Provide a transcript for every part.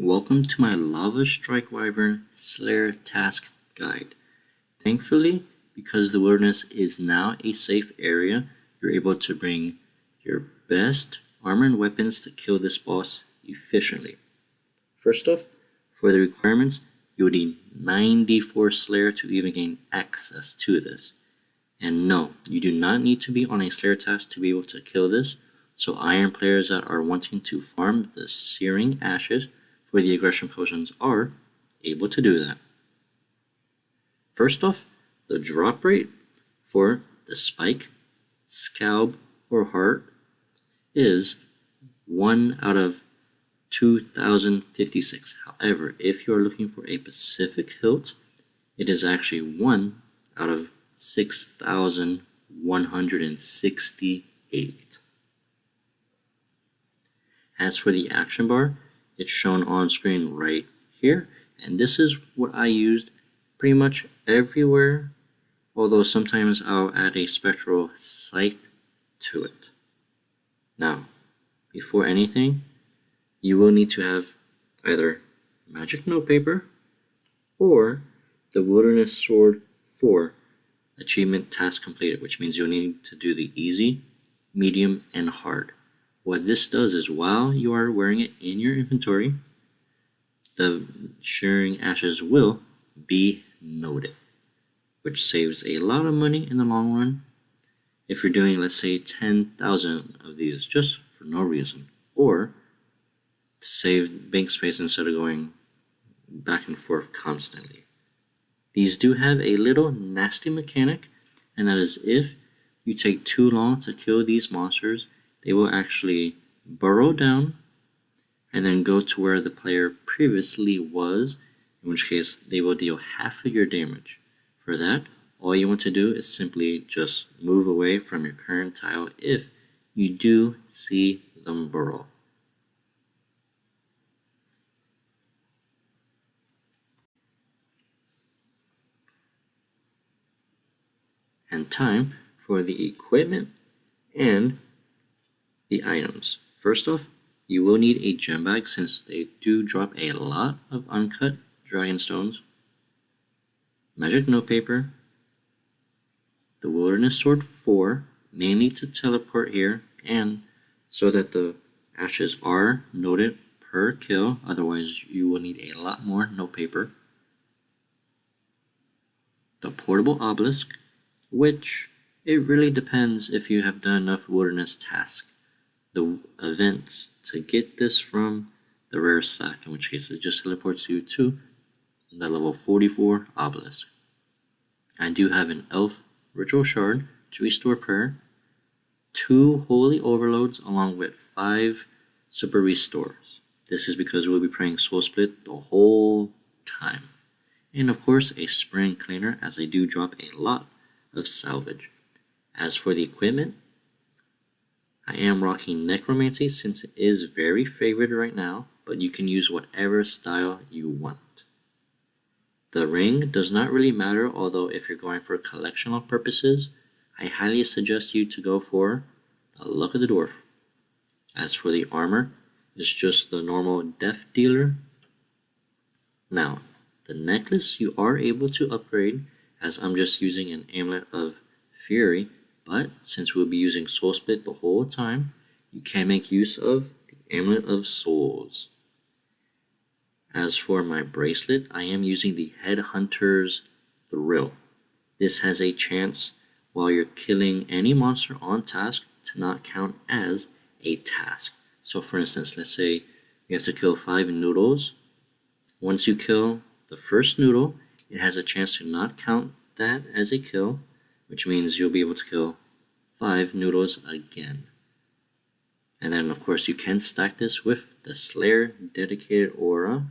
Welcome to my Lava Strike Wyvern Slayer Task Guide. Thankfully, because the wilderness is now a safe area, you're able to bring your best armor and weapons to kill this boss efficiently. First off, for the requirements, you would need 94 Slayer to even gain access to this. And no, you do not need to be on a Slayer task to be able to kill this, so Iron players that are wanting to farm the Searing Ashes for the aggression potions are able to do that. First off, the drop rate for the Spike, Scalp, or Heart is 1 out of 2056. However, if you are looking for a Pacific hilt, it is actually 1 out of 6,168. As for the action bar, it's shown on screen right here, and this is what I used pretty much everywhere, although sometimes I'll add a spectral sight to it. Now, before anything, you will need to have either magic notepaper or the Wilderness Sword 4 achievement task completed, which means you'll need to do the easy, medium, and hard. What this does is while you are wearing it in your inventory, the Searing Ashes will be noted, which saves a lot of money in the long run if you're doing, let's say, 10,000 of these just for no reason, or to save bank space instead of going back and forth constantly. These do have a little nasty mechanic, and that is if you take too long to kill these monsters, they will actually burrow down and then go to where the player previously was, in which case they will deal half of your damage. For that, all you want to do is simply just move away from your current tile if you do see them burrow. And time for the equipment and the items. First off, you will need a gem bag since they do drop a lot of uncut dragon stones, magic notepaper, the Wilderness Sword 4, mainly to teleport here and so that the ashes are noted per kill, otherwise you will need a lot more notepaper, the portable obelisk, which it really depends if you have done enough wilderness tasks, the events to get this from the rare sack, in which case it just teleports you to the level 44 obelisk. I do have an elf ritual shard to restore prayer, 2 holy overloads along with 5 super restores. This is because we'll be praying soul split the whole time. And of course a spring cleaner, as they do drop a lot of salvage. As for the equipment, I am rocking necromancy since it is very favored right now, but you can use whatever style you want. The ring does not really matter, although if you're going for collectional purposes, I highly suggest you to go for the Luck of the Dwarf. As for the armor, it's just the normal death dealer. Now, the necklace you are able to upgrade, as I'm just using an amulet of fury, but since we'll be using soul split the whole time, you can make use of the amulet of souls. As for my bracelet, I am using the Headhunter's Thrill. This has a chance while you're killing any monster on task to not count as a task. So for instance, let's say you have to kill 5 noodles. Once you kill the first noodle, it has a chance to not count that as a kill, which means you'll be able to kill 5 noodles again. And then of course you can stack this with the Slayer dedicated aura,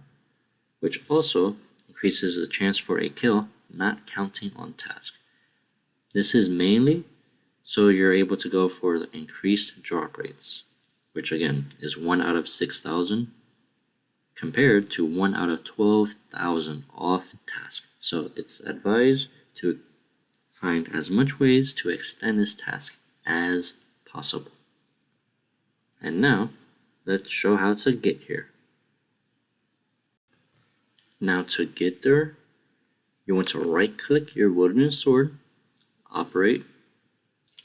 which also increases the chance for a kill not counting on task. This is mainly so you're able to go for the increased drop rates, which again is 1 out of 6,000 compared to 1 out of 12,000 off task. So it's advised to find as much ways to extend this task as possible. And now, let's show how to get here. Now to get there, you want to right click your wilderness sword, operate,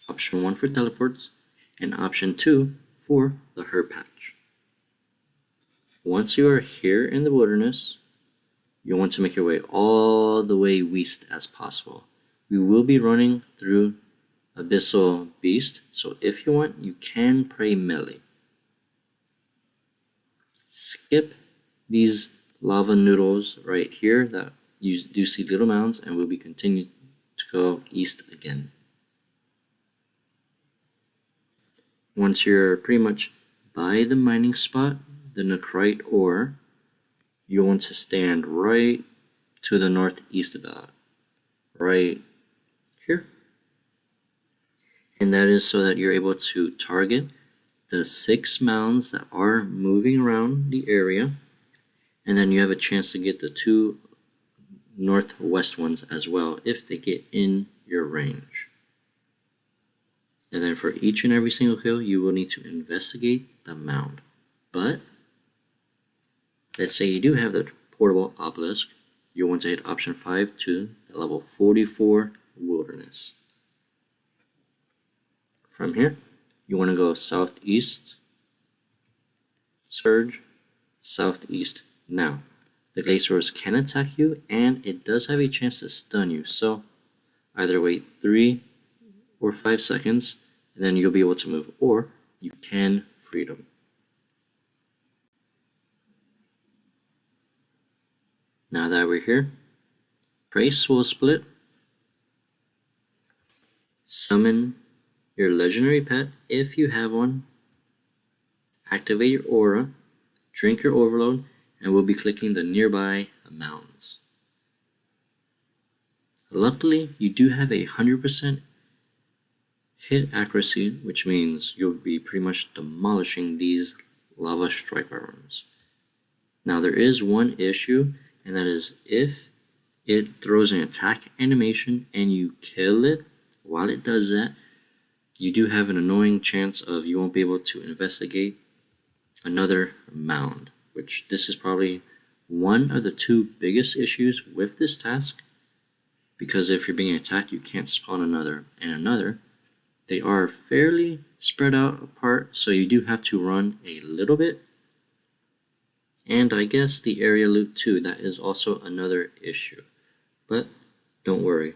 option 1 for teleports, and option 2 for the herb patch. Once you are here in the wilderness, you want to make your way all the way west as possible. We will be running through Abyssal Beast, so if you want, you can pray melee. Skip these lava noodles right here that you do see little mounds, and we'll be continuing to go east again. Once you're pretty much by the mining spot, the necrite ore, you want to stand right to the northeast about, right here. And that is so that you're able to target the 6 mounds that are moving around the area, and then you have a chance to get the 2 northwest ones as well if they get in your range. And then for each and every single kill, you will need to investigate the mound. But let's say you do have the portable obelisk, you want to hit option 5 to the level 44 wilderness. From here, you want to go southeast, surge, southeast. Now, the glaciers can attack you, and it does have a chance to stun you, so either wait 3 or 5 seconds, and then you'll be able to move, or you can freedom. Now that we're here, pray soul split, summon your legendary pet if you have one, activate your aura, drink your overload, and we'll be clicking the nearby mounds. Luckily, you do have a 100% hit accuracy, which means you'll be pretty much demolishing these lava strike runs. Now there is one issue, and that is if it throws an attack animation and you kill it while it does that, you do have an annoying chance of you won't be able to investigate another mound, which this is probably one of the 2 biggest issues with this task, because if you're being attacked, you can't spawn another and another. They are fairly spread out apart, so you do have to run a little bit. And I guess the area loot too, that is also another issue. But don't worry,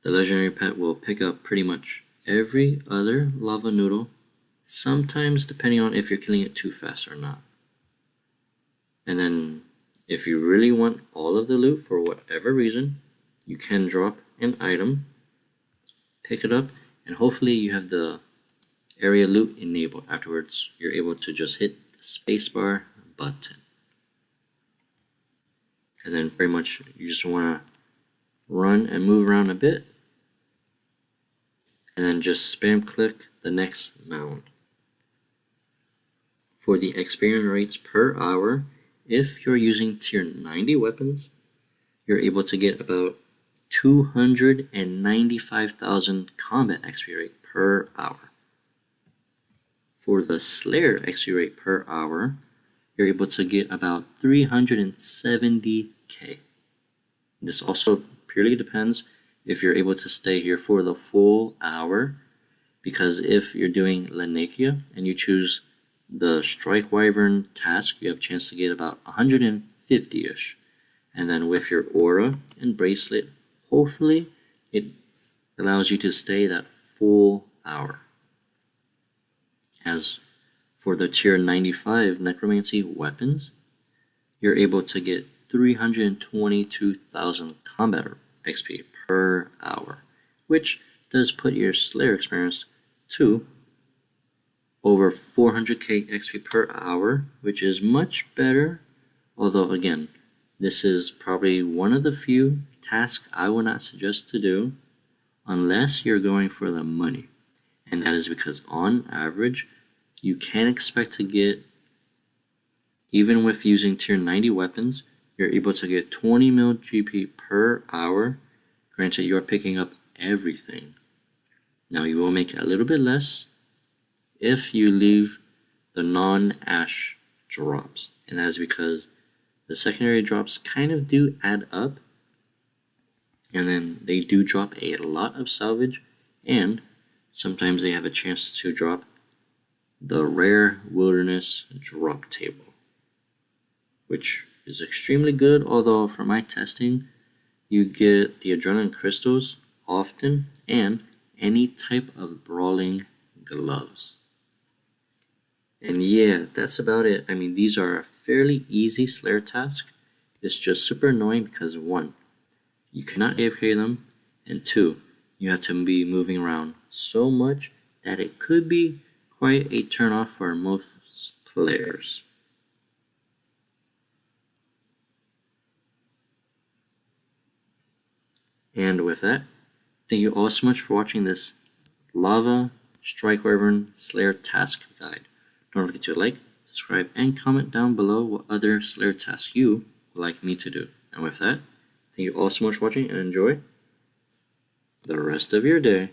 the legendary pet will pick up pretty much every other lava noodle, sometimes depending on if you're killing it too fast or not. And then if you really want all of the loot for whatever reason, you can drop an item, pick it up, and hopefully you have the area loot enabled. Afterwards, you're able to just hit the spacebar button. And then pretty much you just want to run and move around a bit, and then just spam click the next mound. For the experience rates per hour, if you're using tier 90 weapons, you're able to get about 295,000 combat XP rate per hour. For the Slayer XP rate per hour, you're able to get about 370k. This also purely depends if you're able to stay here for the full hour, because if you're doing Lanakia and you choose the Strike Wyvern task, you have a chance to get about 150-ish. And then with your aura and bracelet, hopefully it allows you to stay that full hour. As for the tier 95 necromancy weapons, you're able to get 322,000 combat XP per hour, which does put your Slayer experience to over 400k XP per hour, which is much better. Although again, this is probably one of the few tasks I would not suggest to do unless you're going for the money. And that is because on average, you can expect to get, even with using tier 90 weapons, you're able to get 20 mil GP per hour. Granted, you're picking up everything. Now you will make a little bit less if you leave the non-ash drops. And that is because the secondary drops kind of do add up, and then they do drop a lot of salvage, and sometimes they have a chance to drop the rare wilderness drop table, which is extremely good, although for my testing, you get the adrenaline crystals often and any type of brawling gloves. And yeah, that's about it. I mean, these are a fairly easy Slayer task. It's just super annoying because 1, you cannot AFK them, and 2, you have to be moving around so much that it could be quite a turnoff for most players. And with that, thank you all so much for watching this Lava Strike Wyvern Slayer task guide. Don't forget to like, subscribe, and comment down below what other Slayer tasks you would like me to do. And with that, thank you all so much for watching and enjoy the rest of your day.